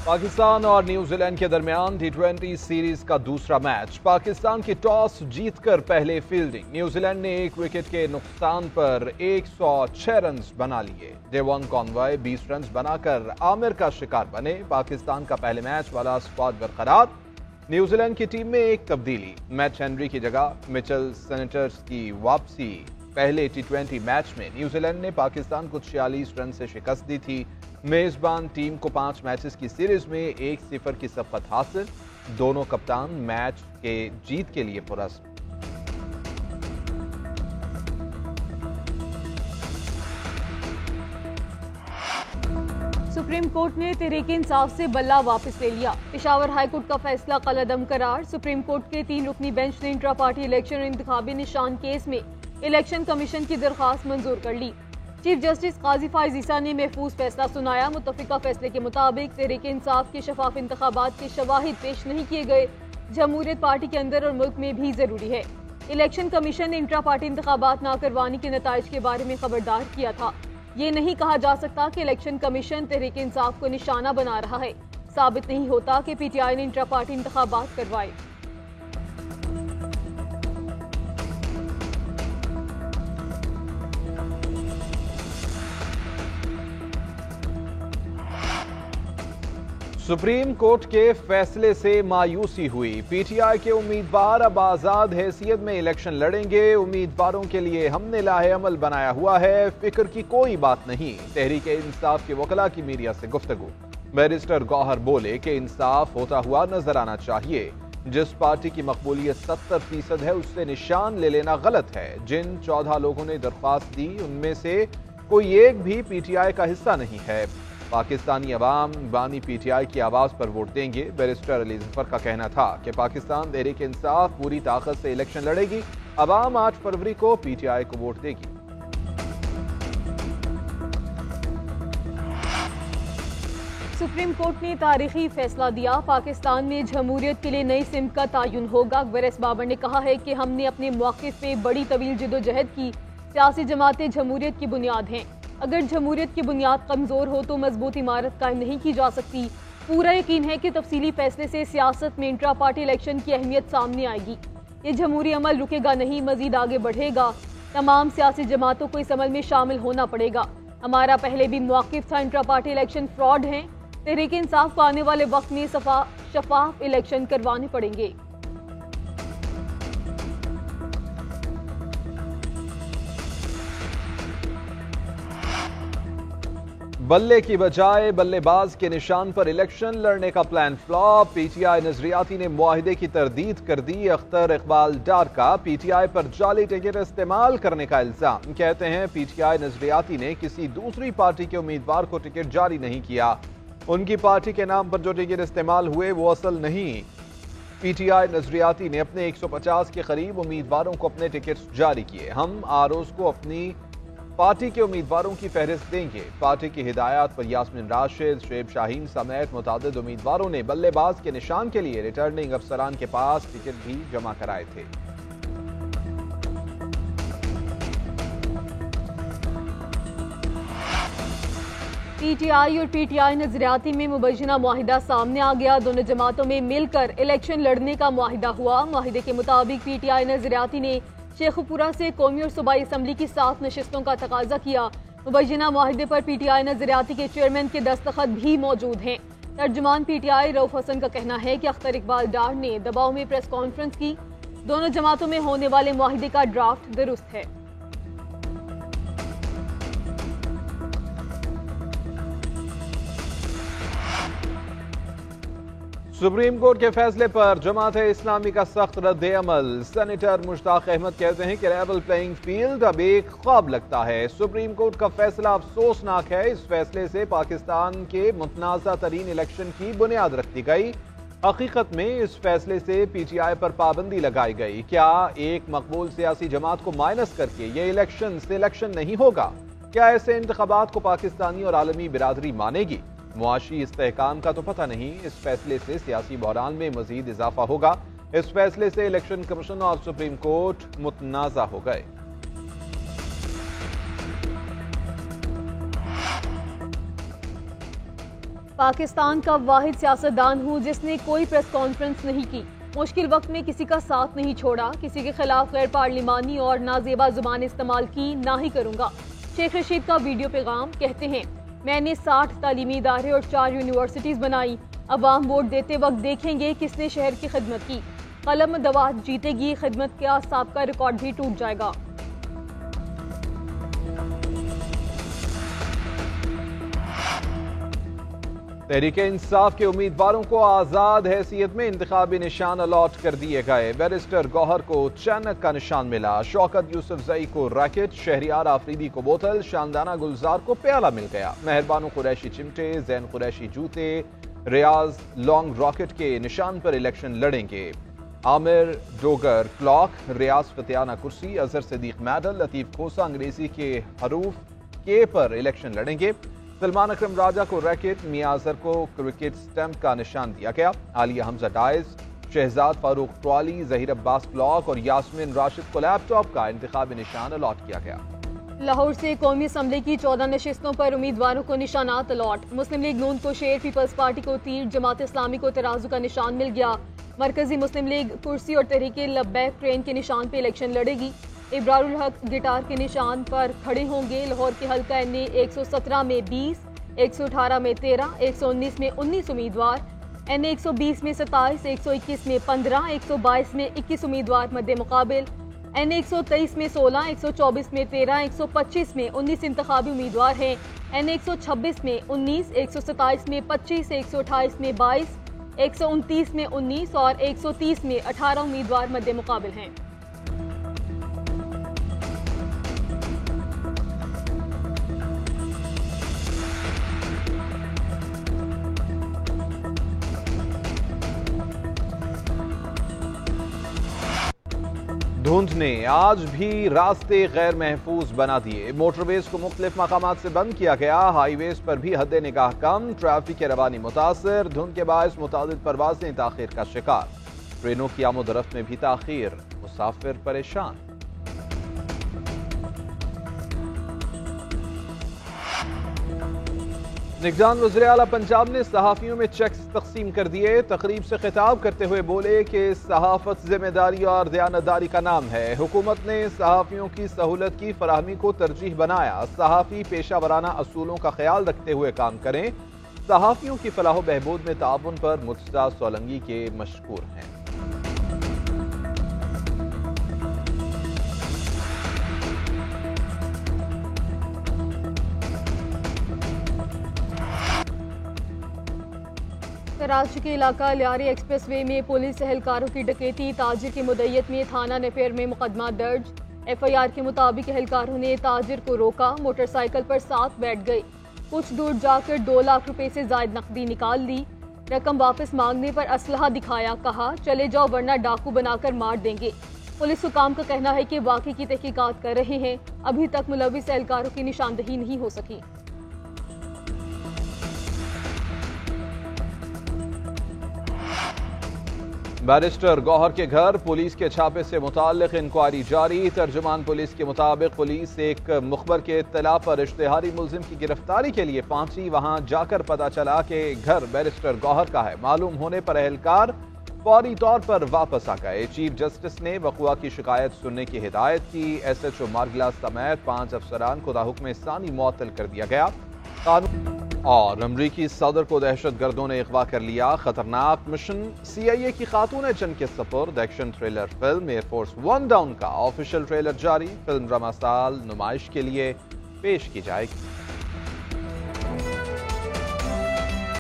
पाकिस्तान और न्यूजीलैंड के दरमियान टी20 सीरीज का दूसरा मैच। पाकिस्तान की टॉस जीतकर पहले फील्डिंग। न्यूजीलैंड ने 1 विकेट के नुकसान पर 106 रन बना लिए। डेवॉन कॉनवॉय 20 रन बनाकर आमिर का शिकार बने। पाकिस्तान का पहले मैच वाला स्क्वाड बरकरार। न्यूजीलैंड की टीम में एक तब्दीली, मैट हेनरी की जगह मिचेल सैंटनर की वापसी। पहले टी20 मैच में न्यूजीलैंड ने पाकिस्तान को 46 रन से शिकस्त दी थी। मेजबान टीम को 5 मैचेस की सीरीज में 1-0 की सबकत हासिल। दोनों कप्तान मैच के जीत के लिए पुरस्कार। सुप्रीम कोर्ट ने तहरीक इंसाफ से बल्ला वापस ले लिया। पेशावर हाई कोर्ट का फैसला कलअदम करार। सुप्रीम कोर्ट के 3 रुकनी बेंच ने इंट्रा पार्टी इलेक्शन और इंतखाबी निशान केस में इलेक्शन कमीशन की दरखास्त मंजूर कर ली। चीफ जस्टिस काजी फाइज ईसा ने महफूज फैसला सुनाया। मुत्तफिका फैसले के मुताबिक तहरीक इंसाफ के शफाफ इंतखाबात के शवाहिद पेश नहीं किए गए। जमहूरियत पार्टी के अंदर और मुल्क में भी जरूरी है। इलेक्शन कमीशन ने इंट्रा पार्टी इंतखाबात ना करवाने के नताइज के बारे में खबरदार किया था। ये नहीं कहा जा सकता कि इलेक्शन कमीशन तहरीक इंसाफ को निशाना बना रहा है। साबित नहीं होता कि पीटीआई ने इंट्रा पार्टी इंतखाबात करवाए। सुप्रीम कोर्ट के फैसले से मायूसी हुई। पीटीआई के उम्मीदवार अब आजाद हैसियत में इलेक्शन लड़ेंगे। उम्मीदवारों के लिए हमने लाहे अमल बनाया हुआ है, फिक्र की कोई बात नहीं। तहरीक इंसाफ के वकला की मीडिया से गुफ्तगू। बैरिस्टर गौहर बोले कि इंसाफ होता हुआ नजर आना चाहिए। जिस पार्टी की मकबूलियत 70% है उससे निशान ले लेना गलत है। जिन 14 लोगों ने दरख्वास्त दी उनमें से कोई एक भी पीटीआई का हिस्सा नहीं है। पाकिस्तानी अवाम बानी पीटीआई की आवाज पर वोट देंगे। बैरिस्टर अली जफर का कहना था कि पाकिस्तान तहरीक इंसाफ पूरी ताकत से इलेक्शन लड़ेगी। अवाम 8 फरवरी को पीटीआई को वोट देगी। सुप्रीम कोर्ट ने तारीखी फैसला दिया। पाकिस्तान में जमहूरियत के लिए नई सिमत का तयन होगा। अकबर एस बाबर ने कहा है कि हमने अपने मौक़िफ़ पे बड़ी तवील जिदोजहद की। सियासी जमातें जमहूरियत की बुनियाद हैं। अगर जमहूरियत की बुनियाद कमज़ोर हो तो मजबूत इमारत कायम नहीं की जा सकती। पूरा यकीन है कि तफसीली फैसले से सियासत में इंट्रा पार्टी इलेक्शन की अहमियत सामने आएगी। ये जमहूरी अमल रुकेगा नहीं, मजीद आगे बढ़ेगा। तमाम सियासी जमातों को इस अमल में शामिल होना पड़ेगा। हमारा पहले भी मौक़िफ़ था, इंट्रा पार्टी इलेक्शन फ्रॉड हैं। तहरीक इंसाफ को आने वाले वक्त में शफाफ इलेक्शन करवाने पड़ेंगे। बल्ले की बजाय बल्लेबाज के निशान पर इलेक्शन लड़ने का प्लान फ्लॉप। पीटीआई नजरियाती ने मुआहिदे की तरदीद कर दी। अख्तर इकबाल डार का पीटीआई पर जाली टिकट इस्तेमाल करने का इल्जाम। कहते हैं पीटीआई नजरियाती ने किसी दूसरी पार्टी के उम्मीदवार को टिकट जारी नहीं किया। उनकी पार्टी के नाम पर जो टिकट इस्तेमाल हुए वो असल नहीं। पीटीआई नजरियाती ने अपने 150 के करीब उम्मीदवारों को अपने टिकट जारी किए। हम आरओज़ को अपनी पार्टी के उम्मीदवारों की फहरिस्त देंगे। पार्टी की हिदायत पर यास्मीन राशिद, शेब शाहीन समेत मुतादिद उम्मीदवारों ने बल्लेबाज के निशान के लिए रिटर्निंग अफसरान के पास टिकट भी जमा कराए थे। पीटीआई और पीटीआई नजरियाती में मुबैना मुआहिदा सामने आ गया। दोनों जमातों में मिलकर इलेक्शन लड़ने का मुआहिदा हुआ। मुआहिदे के मुताबिक पीटीआई नजरियाती ने शेखुपुरा से कौमी और सूबाई असम्बली की 7 नशिस्तों का तकाजा किया। मुबैना मुआहिदे पर पीटीआई नजरियाती के चेयरमैन के दस्तखत भी मौजूद हैं। तर्जुमान पीटीआई रऊफ हसन का कहना है कि अख्तर इकबाल डार ने दबाव में प्रेस कॉन्फ्रेंस की। दोनों जमातों में होने वाले मुआहिदे का ड्राफ्ट दुरुस्त है। सुप्रीम कोर्ट के फैसले पर जमात इस्लामी का सख्त रद्द अमल। सेनेटर मुश्ताक अहमद कहते हैं कि लेवल प्लेइंग फील्ड अब एक ख्वाब लगता है। सुप्रीम कोर्ट का फैसला अफसोसनाक है। इस फैसले से पाकिस्तान के मुतनाज़ा तरीन इलेक्शन की बुनियाद रख दी गई। हकीकत में इस फैसले से पीटीआई पर पाबंदी लगाई गई। क्या एक मकबूल सियासी जमात को माइनस करके ये इलेक्शन सिलेक्शन नहीं होगा? क्या ऐसे इंतखाबात को पाकिस्तानी और आलमी बिरादरी मानेगी? मुआशी इस्तेहकाम का तो पता नहीं। इस फैसले से सियासी बहरान में मजीद इजाफा होगा। इस फैसले से इलेक्शन कमीशन और सुप्रीम कोर्ट मुतनाज़ा हो गए। पाकिस्तान का वाहिद सियासतदान हूँ जिसने कोई प्रेस कॉन्फ्रेंस नहीं की, मुश्किल वक्त में किसी का साथ नहीं छोड़ा, किसी के खिलाफ गैर पार्लिमानी और नाजेबा जुबान इस्तेमाल की ना ही करूँगा। शेख रशीद का वीडियो पैगाम। कहते हैं, मैंने 60 तालीमी इदारे और 4 यूनिवर्सिटीज़ बनाई। अवाम वोट देते वक्त देखेंगे किसने शहर की खिदमत की। कलम दवात जीतेगी, खिदमत का साबका रिकॉर्ड भी टूट जाएगा। तहरीक इंसाफ के उम्मीदवारों को आज़ाद हैसियत में इंतखाबी निशान अलॉट कर दिए गए। बैरिस्टर गौहर को चैनक का निशान मिला, शौकत यूसुफजई को रैकेट, शहरियार आफरीदी को बोतल, शानदाना गुलजार को प्याला मिल गया। मेहरबानो कुरैशी चिमटे, जैन कुरैशी जूते, रियाज लॉन्ग रॉकेट के निशान पर इलेक्शन लड़ेंगे। आमिर डोगर क्लॉक, रियाज फतेहाना कुर्सी, अजहर सदीक मेडल, लतीफ खोसा अंग्रेजी के हरूफ के पर इलेक्शन लड़ेंगे। सलमान अकरम राजा को रैकेट, मियां अजहर को क्रिकेट स्टैम्प का निशान दिया गया। Aliya Hamza dice, Shahzad Farooq trolley, Zaheer Abbas clock और यास्मीन राशिद को लैपटॉप का इंतखाबी निशान अलॉट किया गया। लाहौर से कौमी असम्बली की 14 नशिस्तों पर उम्मीदवारों को निशानात अलॉट। मुस्लिम लीग नून को शेर, पीपल्स पार्टी को तीर, जमात इस्लामी को तराजू का निशान मिल गया। मरकजी मुस्लिम लीग कुर्सी और तहरीके लब्बैक ट्रेन के निशान पर इलेक्शन लड़ेगी। इब्रारुल हक गिटार के निशान पर खड़े होंगे। लाहौर के हल्का NA 117 में 20, 118 में 13, 119 में 19 उम्मीदवार, NA 120 में 27, 121 में 15, 122 में 21 उम्मीदवार मद्दे मुकाबिल, NA 123 में 16, 124 में 13, 125 में 19 इंतखाबी उम्मीदवार हैं। NA 126 में 19, 127 में 25, 128 में 22, 129 में 19 और 130 में 18 उम्मीदवार मद्दे मुकाबिल हैं। धुंध ने आज भी रास्ते गैर महफूज बना दिए। मोटरवेज को मुख्तलिफ मकामात से बंद किया गया। हाईवेज पर भी हद निगाह कम, ट्रैफिक की रवानी मुतासर। धुंध के बायस मुतादिद परवाजें ताखीर का शिकार। ट्रेनों की आमोदरफ्त में भी ताखीर, मुसाफिर परेशान। निगरान वज़ीर आला पंजाब ने सहाफ़ियों में चेक्स तकसीम कर दिए। तकरीब से खिताब करते हुए बोले कि सहाफ़त जिम्मेदारी और दयानतदारी का नाम है। हुकूमत ने सहाफ़ियों की सहूलत की फराहमी को तरजीह बनाया। सहाफ़ी पेशा वराना असूलों का ख्याल रखते हुए काम करें। सहाफ़ियों की फलाह बहबूद में ताउन पर मुर्तज़ा सोलंकी के मशकूर हैं। कराची के इलाका लियारी एक्सप्रेसवे में पुलिस एहलकारों की डकैती। ताजिर की मुद्दत में थाना नेफेर में मुकदमा दर्ज। FIR के मुताबिक एहलकारों ने ताजिर को रोका, मोटरसाइकिल पर साथ बैठ गए। कुछ दूर जाकर 2 लाख रुपए से ज्यादा नकदी निकाल ली। रकम वापस मांगने पर असलहा दिखाया, कहा चले जाओ वरना डाकू बनाकर मार देंगे। पुलिस हुकाम का कहना है कि वाकई की तहकीकात कर रहे हैं। अभी तक मुलविस एहलकारों की निशानदही नहीं हो सकी। बैरिस्टर गौहर के घर पुलिस के छापे से मुताल्लिक इंक्वायरी जारी। तर्जुमान पुलिस के मुताबिक पुलिस एक मुखबर के इत्तला पर इश्तेहारी मुलजिम की गिरफ्तारी के लिए पहुंची। वहां जाकर पता चला कि घर बैरिस्टर गौहर का है। मालूम होने पर एहलकार फौरी तौर पर वापस आ गए। चीफ जस्टिस ने वक़ुआ की शिकायत सुनने की हिदायत की। SHO मारगिला समेत 5 अफसरान को दाहुक्म सानी मुअत्तल कर दिया गया। और अमरीकी सदर को दहशत गर्दों ने अगवा कर लिया। खतरनाक मिशन। CIA की खातून जंग के सपुर्द। Action thriller film air force 1 down का ऑफिशियल ट्रेलर जारी। फिल्म रमासाल नुमाइश के लिए पेश की जाएगी।